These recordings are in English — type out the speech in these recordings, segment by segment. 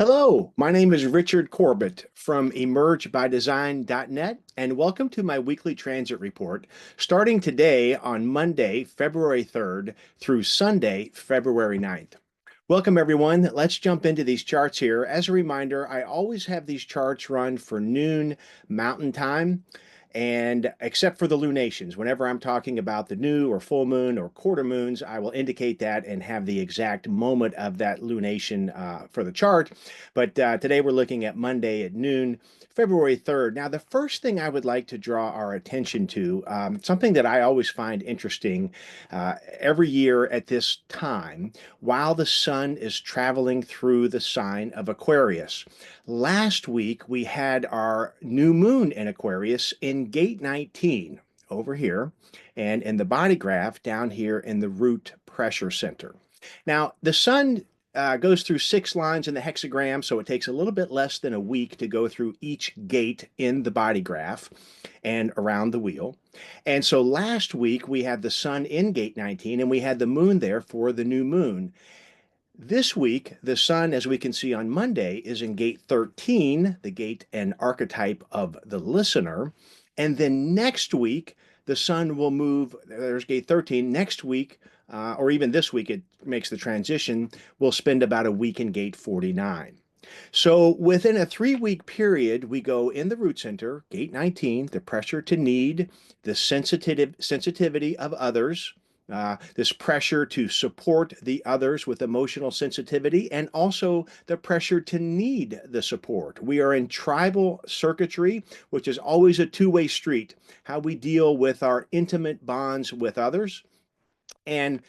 Hello, my name is Richard Corbett from emergebydesign.net, and welcome to my weekly transit report starting today on Monday, February 3rd through Sunday, February 9th. Welcome, everyone. Let's jump into these charts here. As a reminder, I always have these charts run for noon Mountain Time. And except for the lunations, whenever I'm talking about the new or full moon or quarter moons, I will indicate that and have the exact moment of that lunation for the chart. But today we're looking at Monday at noon, February 3rd. Now, the first thing I would like to draw our attention to, something that I always find interesting every year at this time, while the sun is traveling through the sign of Aquarius. Last week, we had our new moon in Aquarius in gate 19 over here, and in the body graph down here in the root pressure center. Now, the sun goes through 6 lines in the hexagram, so it takes a little bit less than a week to go through each gate in the body graph and around the wheel. And so last week, we had the sun in gate 19, and we had the moon there for the new moon. This week, the sun, as we can see on Monday, is in gate 13, the gate and archetype of the listener. And then next week, the sun will move, there's gate 13. Next week, or even this week, it makes the transition, we'll spend about a week in gate 49. So within a 3-week period, we go in the root center, gate 19, the pressure to need, the sensitivity of others, this pressure to support the others with emotional sensitivity, and also the pressure to need the support. We are in tribal circuitry, which is always a two-way street, how we deal with our intimate bonds with others. And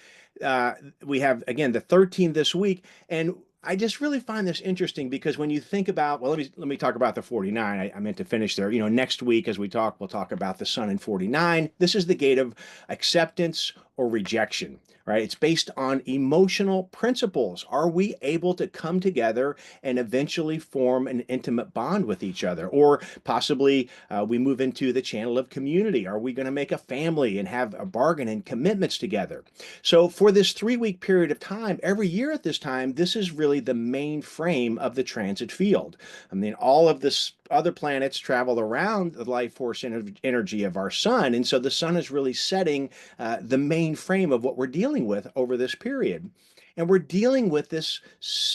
we have, again, the 13 this week. And I just really find this interesting because when you think about, well, let me talk about the 49. I meant to finish there. Next week as we talk, we'll talk about the sun in 49. This is the gate of acceptance or rejection, right? It's based on emotional principles. Are we able to come together and eventually form an intimate bond with each other? Or possibly we move into the channel of community. Are we going to make a family and have a bargain and commitments together? So for this 3-week period of time, every year at this time, this is really the main frame of the transit field. I mean, all of this other planets travel around the life force energy of our sun. And so the sun is really setting the main frame of what we're dealing with over this period. And we're dealing with this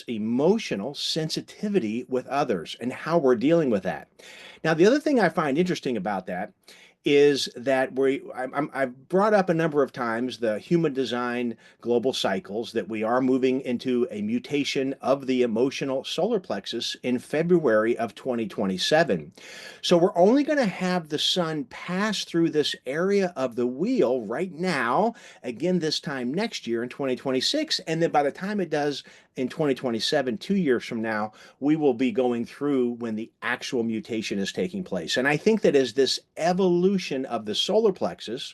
emotional sensitivity with others and how we're dealing with that. Now, the other thing I find interesting about that is that I've brought up a number of times the human design global cycles, that we are moving into a mutation of the emotional solar plexus in February of 2027. So we're only going to have the sun pass through this area of the wheel right now, again this time next year in 2026. And then by the time it does in 2027, 2 years from now, we will be going through when the actual mutation is taking place. And I think that as this evolution of the solar plexus,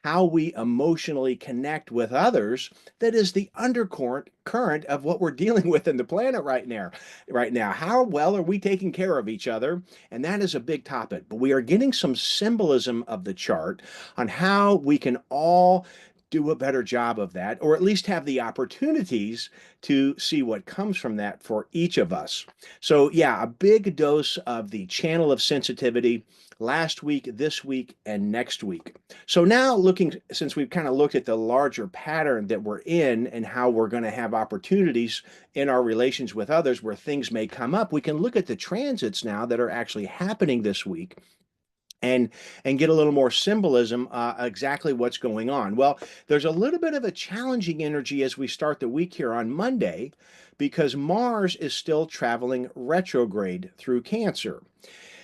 how we emotionally connect with others, that is the undercurrent of what we're dealing with in the planet right now. Right now, how well are we taking care of each other? And that is a big topic. But we are getting some symbolism of the chart on how we can all do a better job of that, or at least have the opportunities to see what comes from that for each of us. So yeah, a big dose of the channel of sensitivity last week, this week, and next week. So now since we've kind of looked at the larger pattern that we're in and how we're going to have opportunities in our relations with others where things may come up, we can look at the transits now that are actually happening this week and get a little more symbolism exactly what's going on. Well, there's a little bit of a challenging energy as we start the week here on Monday, because Mars is still traveling retrograde through Cancer.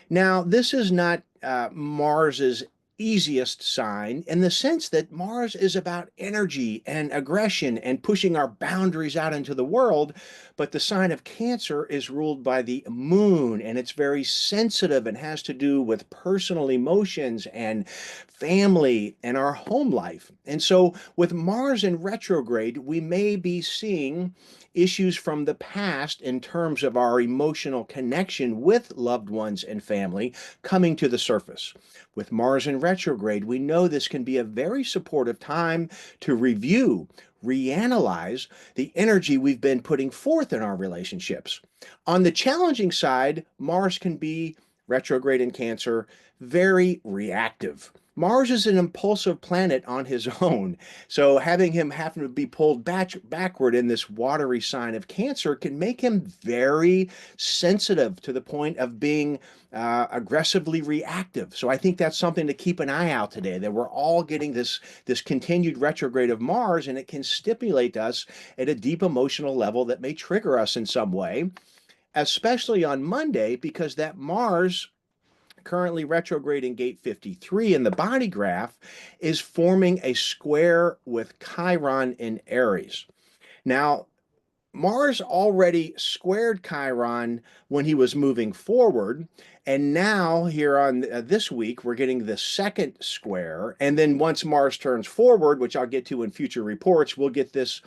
Now, this is not Mars's easiest sign, in the sense that Mars is about energy and aggression and pushing our boundaries out into the world. But the sign of Cancer is ruled by the moon, and it's very sensitive and has to do with personal emotions and family and our home life. And so with Mars in retrograde, we may be seeing issues from the past in terms of our emotional connection with loved ones and family coming to the surface. With Mars in retrograde, we know this can be a very supportive time to review, reanalyze the energy we've been putting forth in our relationships. On the challenging side, Mars can be retrograde in Cancer, very reactive. Mars is an impulsive planet on his own. So having him happen to be pulled backward in this watery sign of Cancer can make him very sensitive to the point of being aggressively reactive. So I think that's something to keep an eye out today, that we're all getting this continued retrograde of Mars, and it can stimulate us at a deep emotional level that may trigger us in some way, especially on Monday, because that Mars currently retrograde in gate 53 in the body graph is forming a square with Chiron in Aries. Now, Mars already squared Chiron when he was moving forward. And now, here on this week, we're getting the second square. And then once Mars turns forward, which I'll get to in future reports, we'll get this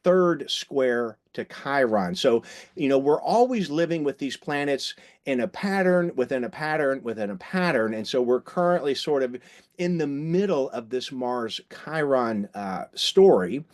third square to Chiron. So, we're always living with these planets in a pattern within a pattern within a pattern. And so we're currently sort of in the middle of this Mars Chiron story.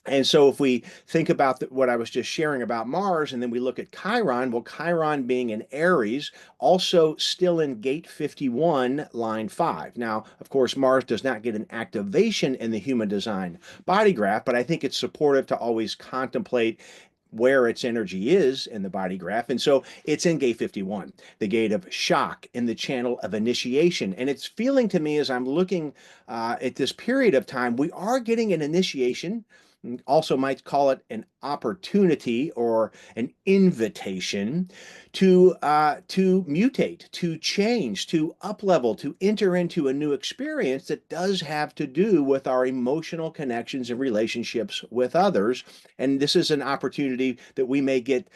And so if we think about what I was just sharing about Mars, and then we look at Chiron, well, Chiron being in Aries, also still in gate 51, line 5. Now, of course, Mars does not get an activation in the human design body graph, but I think it's supportive to always contemplate where its energy is in the body graph. And so it's in gate 51, the gate of shock, in the channel of initiation. And it's feeling to me, as I'm looking at this period of time, we are getting an initiation. Also might call it an opportunity or an invitation to mutate, to change, to uplevel, to enter into a new experience that does have to do with our emotional connections and relationships with others. And this is an opportunity that we may get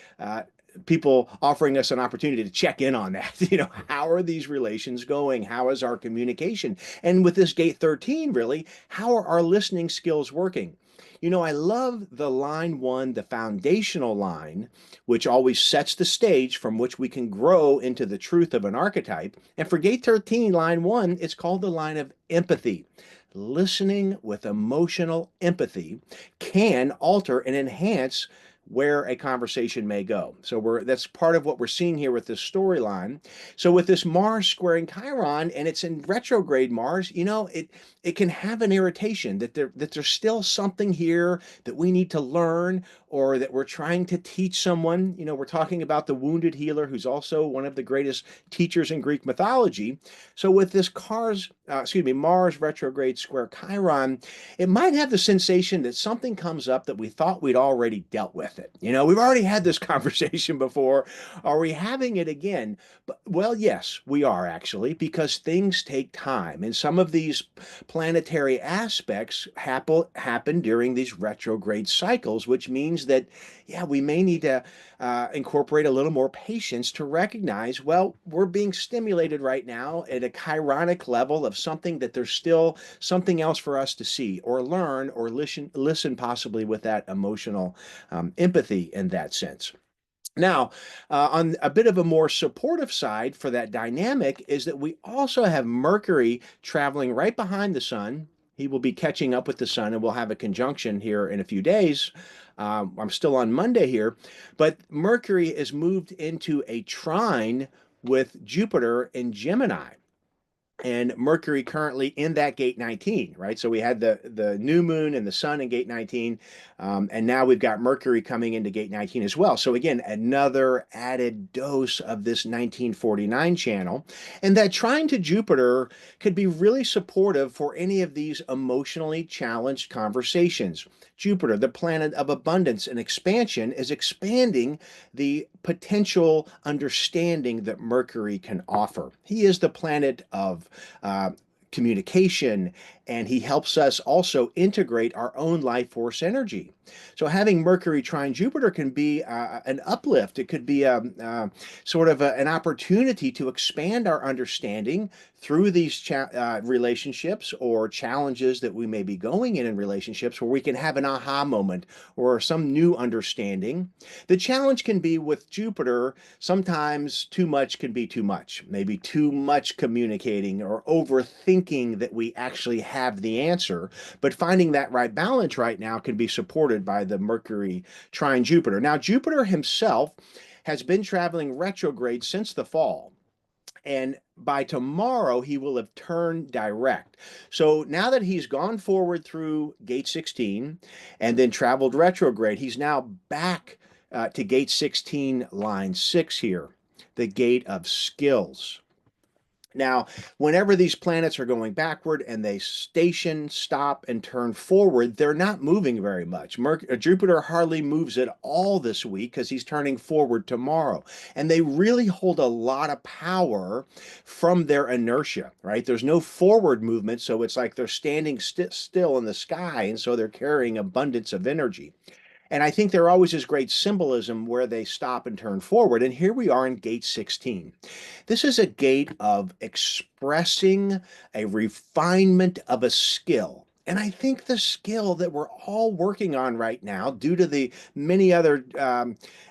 people offering us an opportunity to check in on that. How are these relations going? How is our communication? And with this gate 13, really, how are our listening skills working? I love the line 1, the foundational line, which always sets the stage from which we can grow into the truth of an archetype. And for gate 13, line 1, it's called the line of empathy. Listening with emotional empathy can alter and enhance where a conversation may go. So that's part of what we're seeing here with this storyline. So with this Mars squaring Chiron, and it's in retrograde Mars, it can have an irritation that there's still something here that we need to learn, or that we're trying to teach someone. We're talking about the wounded healer, who's also one of the greatest teachers in Greek mythology. So with this Mars retrograde square Chiron, it might have the sensation that something comes up that we thought we'd already dealt with it. We've already had this conversation before. Are we having it again? Well, yes, we are actually, because things take time. And some of these planetary aspects happen during these retrograde cycles, which means that, yeah, we may need to incorporate a little more patience to recognize, well, we're being stimulated right now at a chironic level of something that there's still something else for us to see or learn or listen possibly with that emotional empathy in that sense. Now, on a bit of a more supportive side for that dynamic is that we also have Mercury traveling right behind the sun. He will be catching up with the sun, and we'll have a conjunction here in a few days. I'm still on Monday here, but Mercury is moved into a trine with Jupiter in Gemini. And Mercury currently in that gate 19, right? So we had the new moon and the sun in gate 19, and now we've got Mercury coming into gate 19 as well. So again, another added dose of this 1949 channel. And that trine to Jupiter could be really supportive for any of these emotionally challenged conversations. Jupiter, the planet of abundance and expansion, is expanding the potential understanding that Mercury can offer. He is the planet of communication and he helps us also integrate our own life force energy. So having Mercury trine Jupiter can be an uplift. It could be sort of an opportunity to expand our understanding through these relationships or challenges that we may be going in relationships, where we can have an aha moment or some new understanding. The challenge can be with Jupiter, sometimes too much can be too much, maybe too much communicating or overthinking that we actually have the answer. But finding that right balance right now can be supported by the Mercury trine Jupiter. Now, Jupiter himself has been traveling retrograde since the fall. And by tomorrow, he will have turned direct. So now that he's gone forward through gate 16 and then traveled retrograde, he's now back to gate 16, line 6 here, the gate of skills. Now, whenever these planets are going backward and they station, stop, and turn forward, they're not moving very much. Jupiter hardly moves at all this week because he's turning forward tomorrow. And they really hold a lot of power from their inertia, right? There's no forward movement, so it's like they're standing still in the sky, and so they're carrying abundance of energy. And I think there always is great symbolism where they stop and turn forward. And here we are in gate 16. This is a gate of expressing a refinement of a skill. And I think the skill that we're all working on right now, due to the many other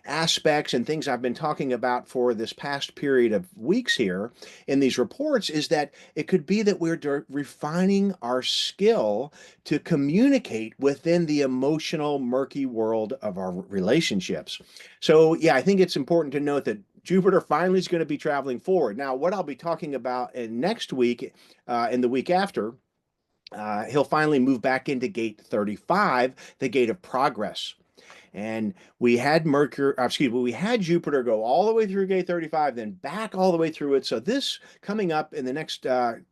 aspects and things I've been talking about for this past period of weeks here in these reports, is that it could be that we're refining our skill to communicate within the emotional, murky world of our relationships. So, yeah, I think it's important to note that Jupiter finally is going to be traveling forward. Now, what I'll be talking about in next week and the week after, he'll finally move back into gate 35, the gate of progress. And we had we had Jupiter go all the way through gate 35, then back all the way through it. So this coming up in the next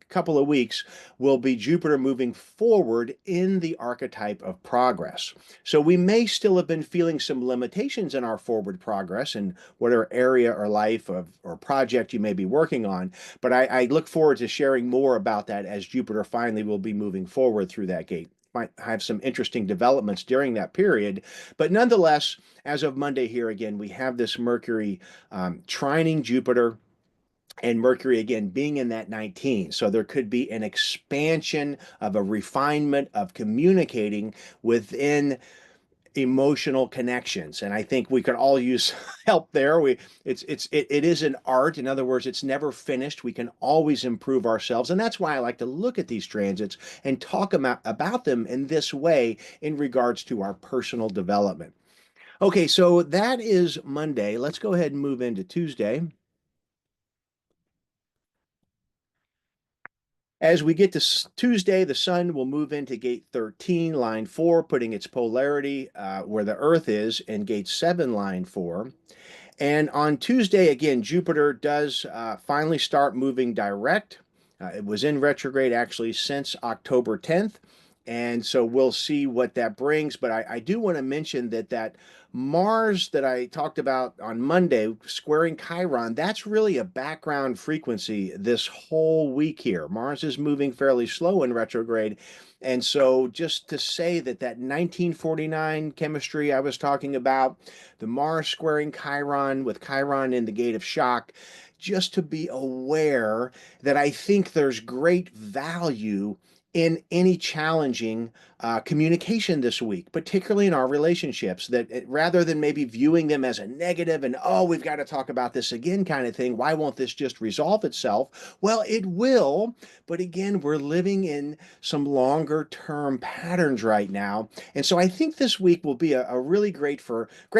couple of weeks will be Jupiter moving forward in the archetype of progress. So we may still have been feeling some limitations in our forward progress in whatever area or life or project you may be working on. But I look forward to sharing more about that as Jupiter finally will be moving forward through that gate. Might have some interesting developments during that period. But nonetheless, as of Monday here again, we have this Mercury trining Jupiter, and Mercury again being in that 19. So there could be an expansion of a refinement of communicating within emotional connections, and I think we could all use help there. It is an art. In other words, it's never finished. We can always improve ourselves, and that's why I like to look at these transits and talk about them in this way in regards to our personal development. Okay, so that is Monday. Let's go ahead and move into Tuesday. As we get to Tuesday, the sun will move into gate 13, line 4, putting its polarity where the Earth is in gate 7, line 4. And on Tuesday, again, Jupiter does finally start moving direct. It was in retrograde actually since October 10th. And so we'll see what that brings. But I do want to mention that Mars that I talked about on Monday, squaring Chiron, that's really a background frequency this whole week here. Mars is moving fairly slow in retrograde. And so just to say that 1949 chemistry I was talking about, the Mars squaring Chiron with Chiron in the gate of shock, just to be aware that I think there's great value in any challenging communication this week, particularly in our relationships, that rather than maybe viewing them as a negative and, oh, we've got to talk about this again kind of thing, why won't this just resolve itself? Well, it will, but again, we're living in some longer term patterns right now. And so I think this week will be a really great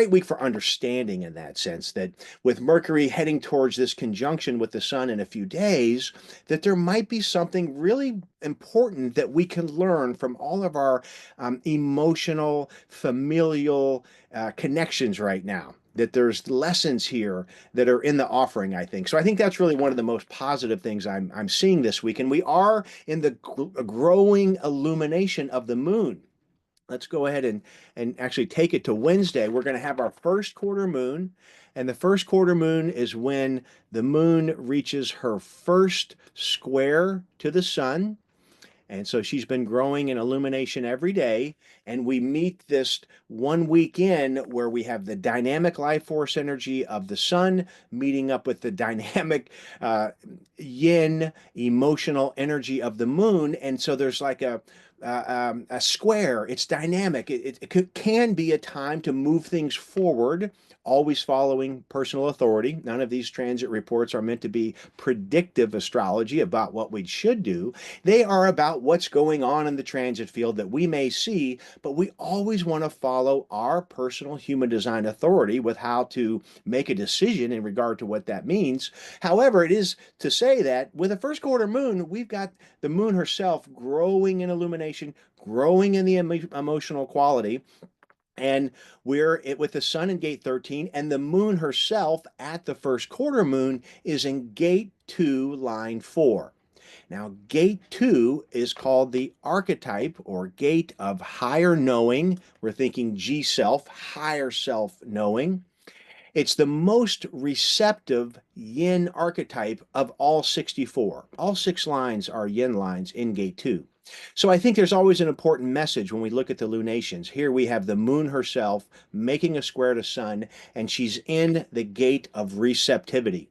week for understanding, in that sense, that with Mercury heading towards this conjunction with the sun in a few days, that there might be something really important that we can learn from all of our emotional, familial connections right now. That there's lessons here that are in the offering, I think. So I think that's really one of the most positive things I'm seeing this week. And we are in the growing illumination of the moon. Let's go ahead and actually take it to Wednesday. We're going to have our first quarter moon. And the first quarter moon is when the moon reaches her first square to the sun. And so she's been growing in illumination every day. And we meet this one week in where we have the dynamic life force energy of the sun meeting up with the dynamic yin emotional energy of the moon. And so there's like a square. It's dynamic. It can be a time to move things forward, always following personal authority. None of these transit reports are meant to be predictive astrology about what we should do. They are about what's going on in the transit field that we may see, but we always want to follow our personal human design authority with how to make a decision in regard to what that means. However, it is to say that with a first quarter moon, we've got the moon herself growing in illumination, growing in the emotional quality. And we're with the sun in gate 13, and the moon herself at the first quarter moon is in gate 2, line 4. Now, gate 2 is called the archetype or gate of higher knowing. We're thinking G self, higher self knowing. It's the most receptive yin archetype of all 64. All 6 lines are yin lines in gate 2. So I think there's always an important message when we look at the lunations. Here we have the moon herself making a square to sun, and she's in the gate of receptivity.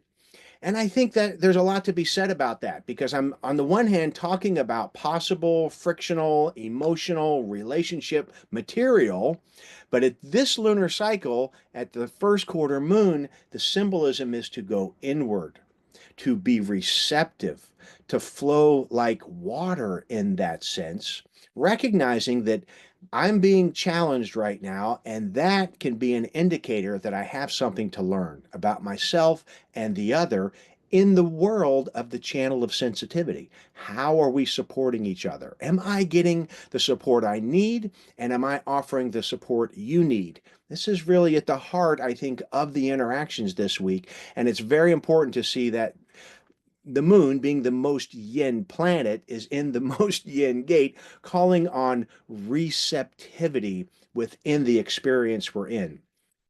And I think that there's a lot to be said about that because I'm, on the one hand, talking about possible frictional, emotional relationship material. But at this lunar cycle, at the first quarter moon, the symbolism is to go inward, to be receptive, to flow like water in that sense, recognizing that I'm being challenged right now, and that can be an indicator that I have something to learn about myself and the other in the world of the channel of sensitivity. How are we supporting each other? Am I getting the support I need? And am I offering the support you need? This is really at the heart, I think, of the interactions this week. And it's very important to see that the moon, being the most yin planet, is in the most yin gate, calling on receptivity within the experience we're in.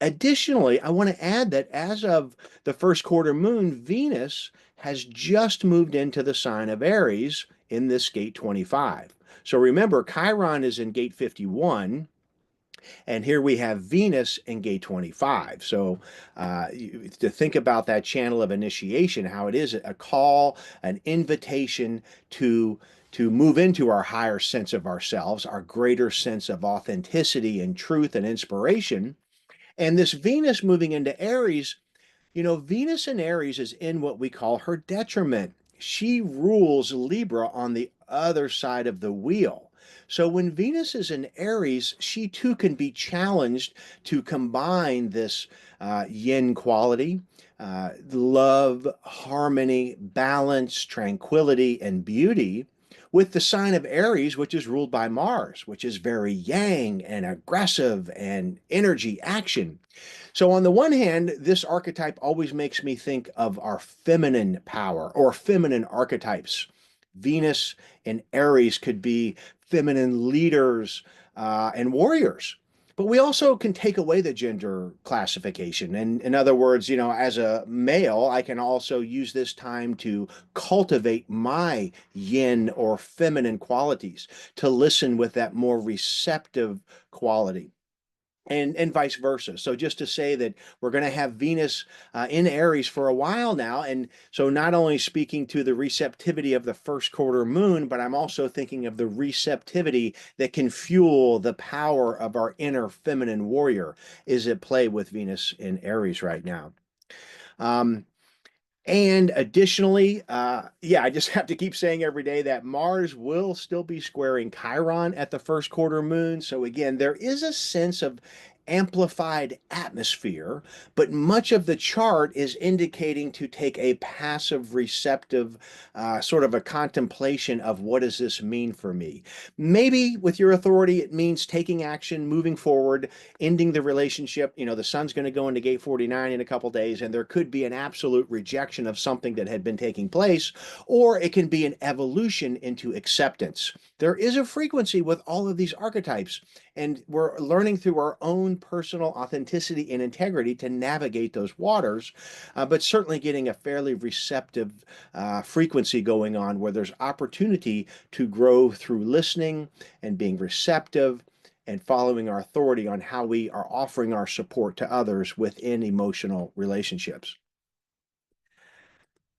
Additionally, I want to add that as of the first quarter moon, Venus has just moved into the sign of Aries in this gate 25. So remember, Chiron is in gate 51, and here we have Venus in gate 25. So to think about that channel of initiation, how it is a call, an invitation to move into our higher sense of ourselves, our greater sense of authenticity and truth and inspiration. And this Venus moving into Aries, Venus in Aries is in what we call her detriment. She rules Libra on the other side of the wheel. So when Venus is in Aries, she too can be challenged to combine this yin quality, love, harmony, balance, tranquility, and beauty with the sign of Aries, which is ruled by Mars, which is very yang and aggressive and energy, action. So, on the one hand, this archetype always makes me think of our feminine power or feminine archetypes. Venus in Aries could be feminine leaders and warriors. But we also can take away the gender classification. And in other words, as a male, I can also use this time to cultivate my yin or feminine qualities, to listen with that more receptive quality. And vice versa. So just to say that we're going to have Venus in Aries for a while now, and so not only speaking to the receptivity of the first quarter moon, but I'm also thinking of the receptivity that can fuel the power of our inner feminine warrior is at play with Venus in Aries right now. And additionally, I just have to keep saying every day that Mars will still be squaring Chiron at the first quarter moon. So again, there is a sense of amplified atmosphere, but much of the chart is indicating to take a passive, receptive, sort of a contemplation of what does this mean for me? Maybe with your authority, it means taking action, moving forward, ending the relationship. The sun's going to go into gate 49 in a couple days, and there could be an absolute rejection of something that had been taking place, or it can be an evolution into acceptance. There is a frequency with all of these archetypes, and we're learning through our own own personal authenticity and integrity to navigate those waters, but certainly getting a fairly receptive frequency going on where there's opportunity to grow through listening and being receptive and following our authority on how we are offering our support to others within emotional relationships.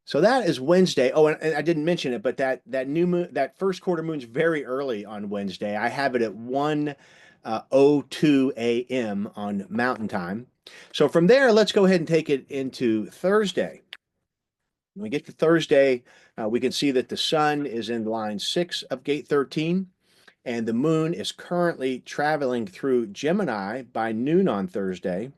So that is Wednesday. Oh, and I didn't mention it, but that new moon, that first quarter moon's very early on Wednesday. I have it at 1:02 a.m. on Mountain Time. So from there, let's go ahead and take it into Thursday. When we get to Thursday, we can see that the sun is in line 6 of gate 13, and the moon is currently traveling through Gemini by noon on Thursday.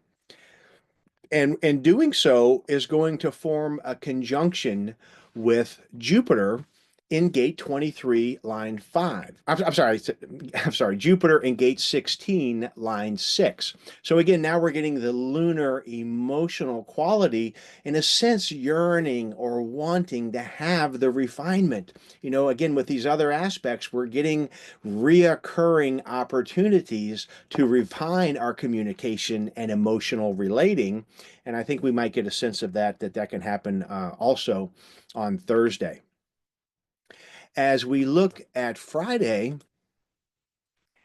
And doing so is going to form a conjunction with Jupiter in gate 23, line 5. I'm sorry, Jupiter in gate 16, line 6. So again, now we're getting the lunar emotional quality, in a sense, yearning or wanting to have the refinement. Again, with these other aspects, we're getting reoccurring opportunities to refine our communication and emotional relating. And I think we might get a sense of that can happen also on Thursday. As we look at Friday,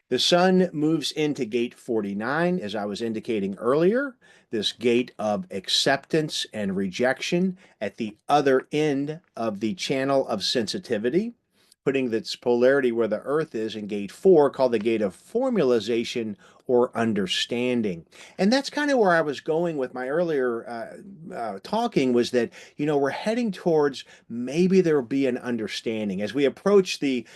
the sun moves into gate 49, as I was indicating earlier, this gate of acceptance and rejection at the other end of the channel of sensitivity, putting its polarity where the Earth is in gate 4, called the gate of formalization or understanding. And that's kind of where I was going with my earlier talking, was that, we're heading towards maybe there'll be an understanding. As we approach the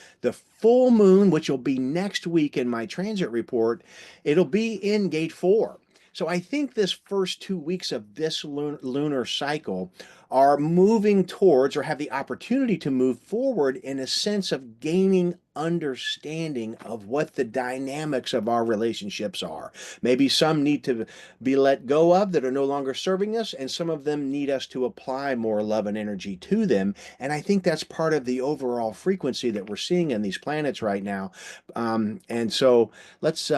full moon, which will be next week in my transit report, it'll be in gate 4. So I think this first 2 weeks of this lunar cycle are moving towards, or have the opportunity to move forward, in a sense of gaining understanding of what the dynamics of our relationships are. Maybe some need to be let go of that are no longer serving us, and some of them need us to apply more love and energy to them. And I think that's part of the overall frequency that we're seeing in these planets right now. And so let's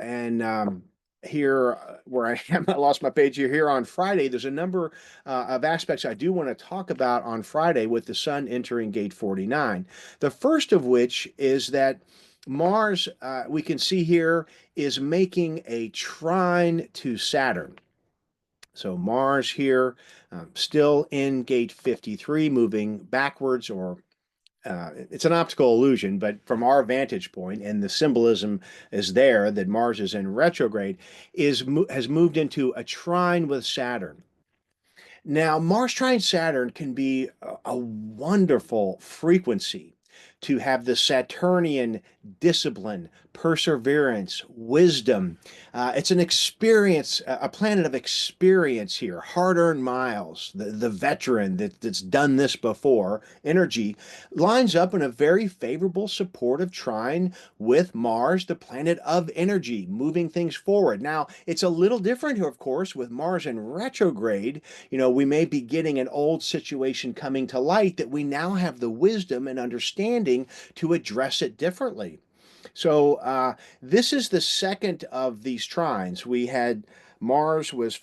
and here where I am, I lost my page here on Friday. There's a number of aspects I do want to talk about on Friday with the sun entering gate 49. The first of which is that Mars, we can see here, is making a trine to Saturn. So Mars here, still in gate 53, moving backwards, or it's an optical illusion, but from our vantage point, and the symbolism is there that Mars is in retrograde, has moved into a trine with Saturn. Now, Mars trine Saturn can be a wonderful frequency to have the Saturnian discipline, perseverance, wisdom. It's an experience, a planet of experience here, hard-earned miles. The veteran that's done this before, energy, lines up in a very favorable, supportive trine with Mars, the planet of energy, moving things forward. Now, it's a little different here, of course, with Mars in retrograde. We may be getting an old situation coming to light that we now have the wisdom and understanding to address it differently. So this is the second of these trines. We had Mars was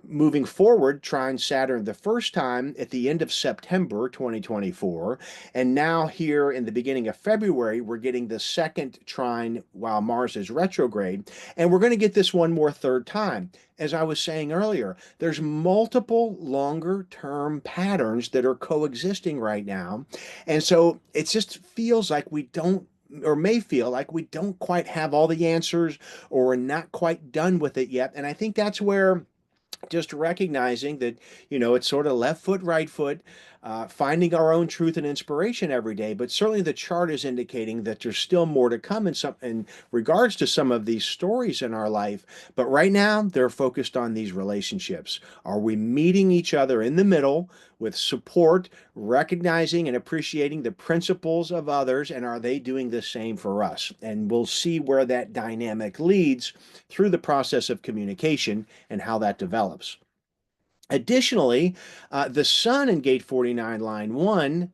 moving forward, trine Saturn the first time at the end of September 2024. And now here in the beginning of February, we're getting the second trine while Mars is retrograde. And we're going to get this one more third time. As I was saying earlier, there's multiple longer term patterns that are coexisting right now. And so it just feels like we don't, or may feel like we don't quite have all the answers, or are not quite done with it yet. And I think that's where just recognizing that, it's sort of left foot, right foot, finding our own truth and inspiration every day. But certainly the chart is indicating that there's still more to come in regards to some of these stories in our life. But right now, they're focused on these relationships. Are we meeting each other in the middle with support, recognizing and appreciating the principles of others, and are they doing the same for us? And we'll see where that dynamic leads through the process of communication and how that develops. Additionally, the sun in gate 49, line 1,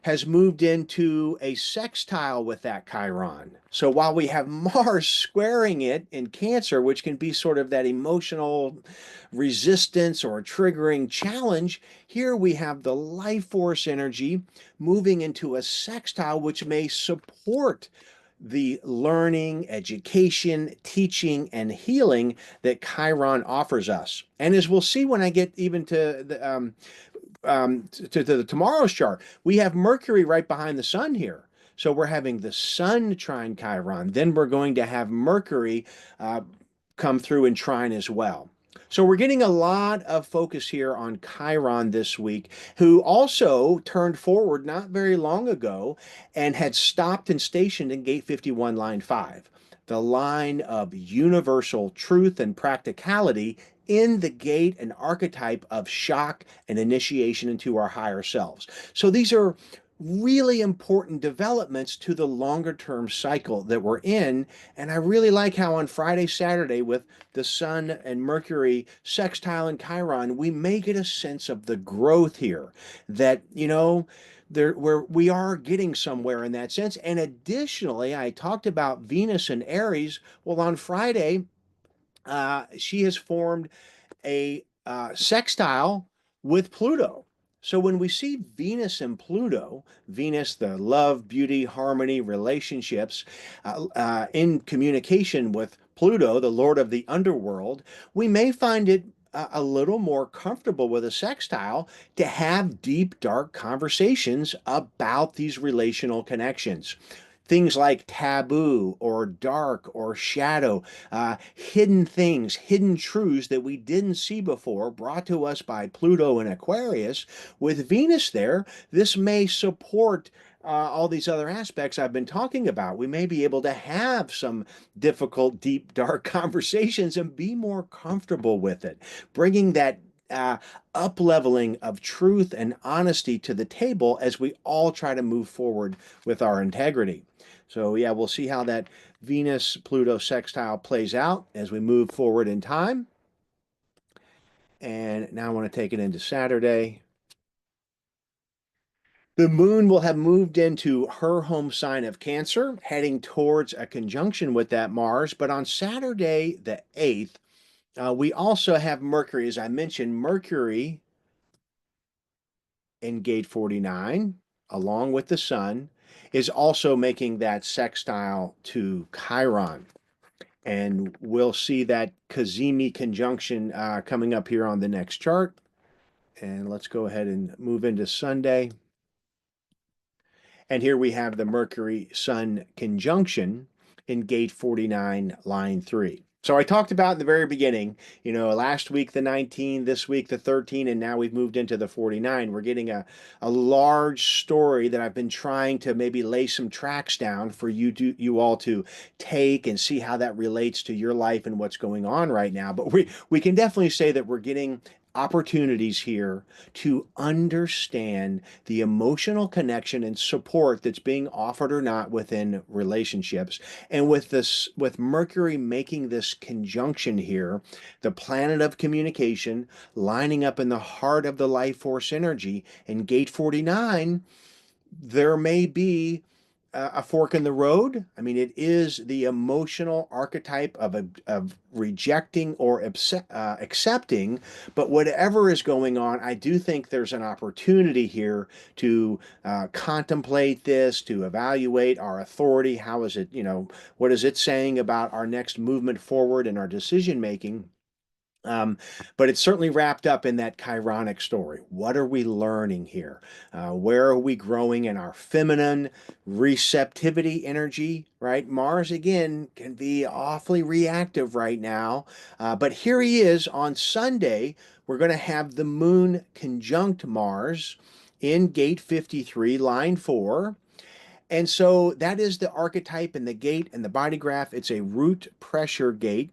has moved into a sextile with that Chiron. So while we have Mars squaring it in Cancer, which can be sort of that emotional resistance or triggering challenge, here we have the life force energy moving into a sextile, which may support the learning, education, teaching, and healing that Chiron offers us. And as we'll see when I get even to the tomorrow's chart, we have Mercury right behind the sun here. So we're having the sun trine Chiron. Then we're going to have Mercury uh, come through and trine as well. So we're getting a lot of focus here on Chiron this week, who also turned forward not very long ago and had stopped and stationed in gate 51, line 5, the line of universal truth and practicality in the gate and archetype of shock and initiation into our higher selves. So these are really important developments to the longer term cycle that we're in. And I really like how on Friday, Saturday, with the Sun and Mercury sextile and Chiron, we may get a sense of the growth here that, there where we are getting somewhere in that sense. And additionally, I talked about Venus and Aries. Well, on Friday, she has formed a sextile with Pluto. So when we see Venus and Pluto, Venus, the love, beauty, harmony, relationships, in communication with Pluto, the lord of the underworld, we may find it a little more comfortable with a sextile to have deep, dark conversations about these relational connections. Things like taboo or dark or shadow, hidden things, hidden truths that we didn't see before, brought to us by Pluto and Aquarius. With Venus there, this may support all these other aspects I've been talking about. We may be able to have some difficult, deep, dark conversations and be more comfortable with it, bringing that up leveling of truth and honesty to the table as we all try to move forward with our integrity. So, yeah, we'll see how that Venus Pluto sextile plays out as we move forward in time. And now I want to take it into Saturday. The moon will have moved into her home sign of Cancer, heading towards a conjunction with that Mars. But on Saturday, the 8th, we also have Mercury. As I mentioned, Mercury in gate 49, along with the sun, is also making that sextile to Chiron. And we'll see that Cazimi conjunction coming up here on the next chart. And let's go ahead and move into Sunday. And here we have the Mercury Sun conjunction in gate 49, line 3. So I talked about in the very beginning, last week the 19, this week the 13, and now we've moved into the 49. We're getting a large story that I've been trying to maybe lay some tracks down for you all to take and see how that relates to your life and what's going on right now. But we can definitely say that we're getting opportunities here to understand the emotional connection and support that's being offered or not within relationships. And with Mercury making this conjunction here, the planet of communication lining up in the heart of the life force energy in gate 49, there may be a fork in the road. I mean, it is the emotional archetype of rejecting or accepting, but whatever is going on, I do think there's an opportunity here to contemplate this, to evaluate our authority. How is it, what is it saying about our next movement forward and our decision making? Um, but it's certainly wrapped up in that Chironic story. What are we learning here? Where are we growing in our feminine receptivity energy, right? Mars, again, can be awfully reactive right now. But here he is on Sunday. We're going to have the moon conjunct Mars in gate 53, line 4. And so that is the archetype and the gate and the body graph. It's a root pressure gate.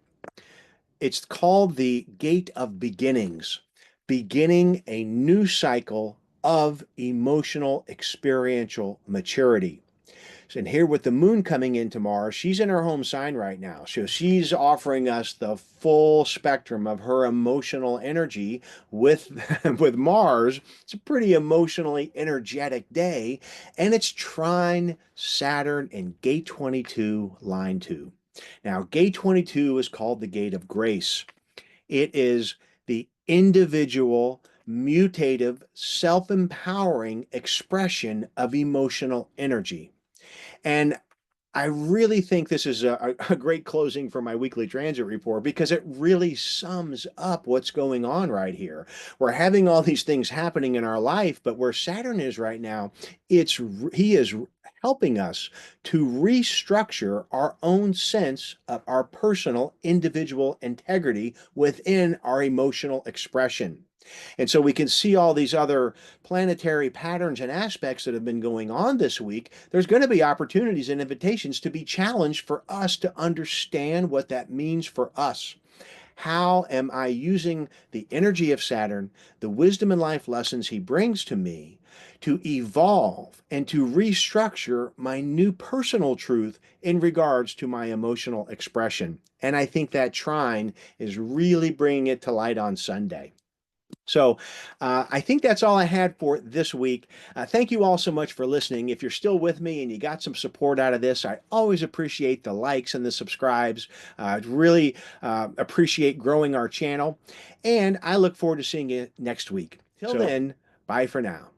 It's called the Gate of Beginnings, beginning a new cycle of emotional experiential maturity. And here with the moon coming in tomorrow, she's in her home sign right now. So she's offering us the full spectrum of her emotional energy with with Mars. It's a pretty emotionally energetic day, and it's trine Saturn in gate 22, line 2. Now, gate 22 is called the gate of grace. It is the individual, mutative, self-empowering expression of emotional energy. And I really think this is a great closing for my weekly transit report because it really sums up what's going on right here. We're having all these things happening in our life, but where Saturn is right now, he is helping us to restructure our own sense of our personal individual integrity within our emotional expression. And so we can see all these other planetary patterns and aspects that have been going on this week. There's going to be opportunities and invitations to be challenged for us to understand what that means for us. How am I using the energy of Saturn, the wisdom and life lessons he brings to me, to evolve and to restructure my new personal truth in regards to my emotional expression? And I think that trine is really bringing it to light on Sunday. So I think that's all I had for this week. Thank you all so much for listening. If you're still with me and you got some support out of this, I always appreciate the likes and the subscribes. Really appreciate growing our channel. And I look forward to seeing you next week. Till then, bye for now.